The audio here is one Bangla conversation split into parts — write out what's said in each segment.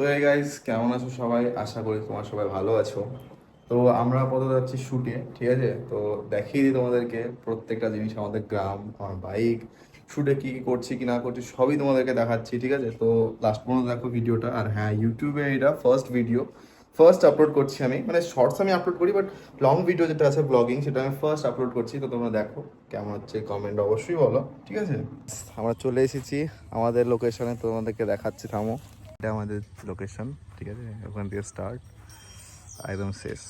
তো এই গাইস, কেমন আছো সবাই? আশা করি তোমার সবাই ভালো আছো। তো আমরা আপাতত যাচ্ছি শুটে, ঠিক আছে? তো দেখিয়ে দিই তোমাদেরকে প্রত্যেকটা জিনিস, আমাদের গ্রাম, আমার বাইক, শুটে কি কি করছি কি না করছি সবই তোমাদেরকে দেখাচ্ছি, ঠিক আছে? তো লাস্ট পর্যন্ত দেখো ভিডিওটা। আর হ্যাঁ, ইউটিউবে এটা ফার্স্ট ভিডিও, ফার্স্ট আপলোড করছি আমি। মানে শর্টস আমি আপলোড করি, বাট লং ভিডিও যেটা আছে ব্লগিং, সেটা আমি ফার্স্ট আপলোড করছি। তো তোমরা দেখো কেমন হচ্ছে, কমেন্ট অবশ্যই বলো, ঠিক আছে? আমরা চলে এসেছি আমাদের লোকেশনে, তোমাদেরকে দেখাচ্ছি, থামো। এটা আমাদের লোকেশন, ঠিক আছে? ওখান থেকে স্টার্ট, একদম শেষ।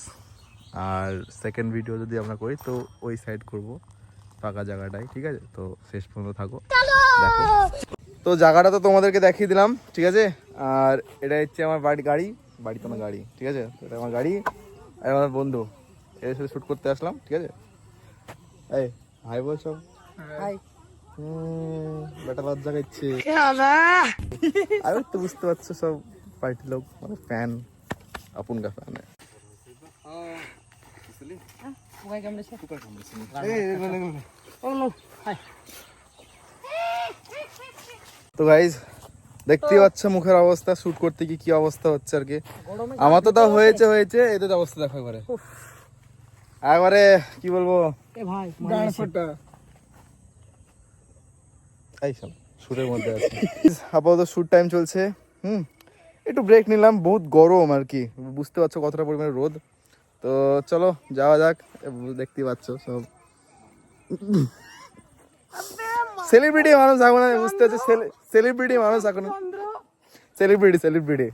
আর সেকেন্ড ভিডিও যদি আমরা করি তো ওই সাইড করব, ফাঁকা জায়গাটাই, ঠিক আছে? তো শেষ পর্যন্ত থাকো, দেখো। তো জায়গাটা তো তোমাদেরকে দেখিয়ে দিলাম, ঠিক আছে? আর এটা হচ্ছে আমার বাড়ি তো না, গাড়ি, ঠিক আছে? তো এটা আমার গাড়ি আর আমার বন্ধু, এর সাথে শ্যুট করতে আসলাম, ঠিক আছে? এই হাই বলছো? হাই। বেটা লজ্জা খাচ্ছে। আর তো বুঝতে পারছো, সব পার্টি লোক, মানে ফ্যান, আপন কা ফ্যান। তো গাইজ দেখতেই পাচ্ছ মুখের অবস্থা, শুট করতে কি কি অবস্থা হচ্ছে আর কি। আমার তো তাও হয়েছে এদের অবস্থা দেখো একবারে, একবারে কি বলবো এই সব শুটের মধ্যে আছে। আপাতত শুট টাইম চলছে, একটু ব্রেক নিলাম, বহুত গরম আর কি, বুঝতে পারছো কতটা পরিমাণে রোদ। তো চলো যাওয়া যাক, দেখতেই পাচ্ছ সব সেলিব্রিটি মানুষ এখন, আমি বুঝতে পারছি সেলিব্রিটি মানুষ এখন, সেলিব্রিটি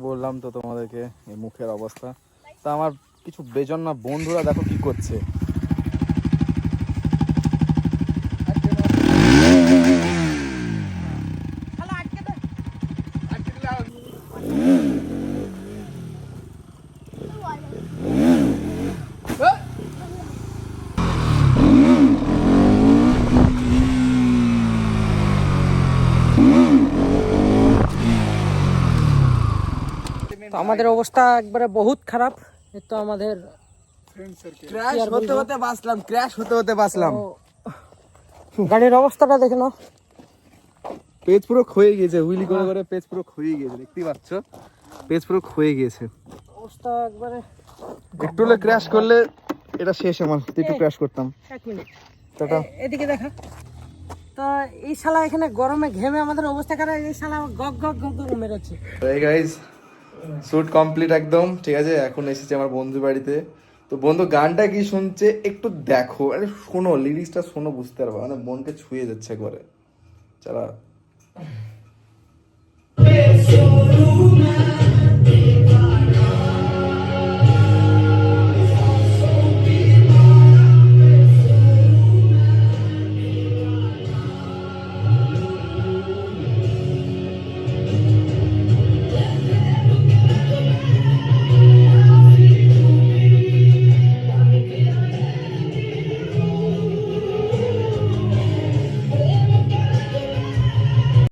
বললাম তো তোমাদেরকে এই মুখের অবস্থা। তা আমার কিছু বেজন্মা বন্ধুরা দেখো কি করছে। তো আমাদের অবস্থা একবারে বহুত খারাপ। এই তো আমাদের ক্র্যাশ হতে হতে বাঁচলাম। গাড়ির অবস্থাটা দেখে নাও। পেজ পুরো ক্ষয়ে গিয়েছে, হুইলি করে করে পেজ পুরো ক্ষয়ে গিয়েছে, দেখতেই পাচ্ছ পেজ পুরো ক্ষয়ে গিয়েছে। অবস্থা একবারে একটু হলে ক্র্যাশ করলে এটা শেষ আমার, একটু ক্র্যাশ করতাম। এক মিনিট টাটা। এদিকে দেখা। তো এই শালা এখানে গরমে ঘেমে আমাদের অবস্থা খারাপ। এই শালা গগ গগ গগ গগ মেরেছে। এই গাইস, শুট কমপ্লিট একদম, ঠিক আছে? এখন এসেছি আমার বন্ধু বাড়িতে। তো বন্ধু গানটা কি শুনছে একটু দেখো, আরে শোনো, লিরিক্সটা শোনো, বুঝতে পারবা, মানে মনকে ছুঁয়ে যাচ্ছে একবারে। চলা।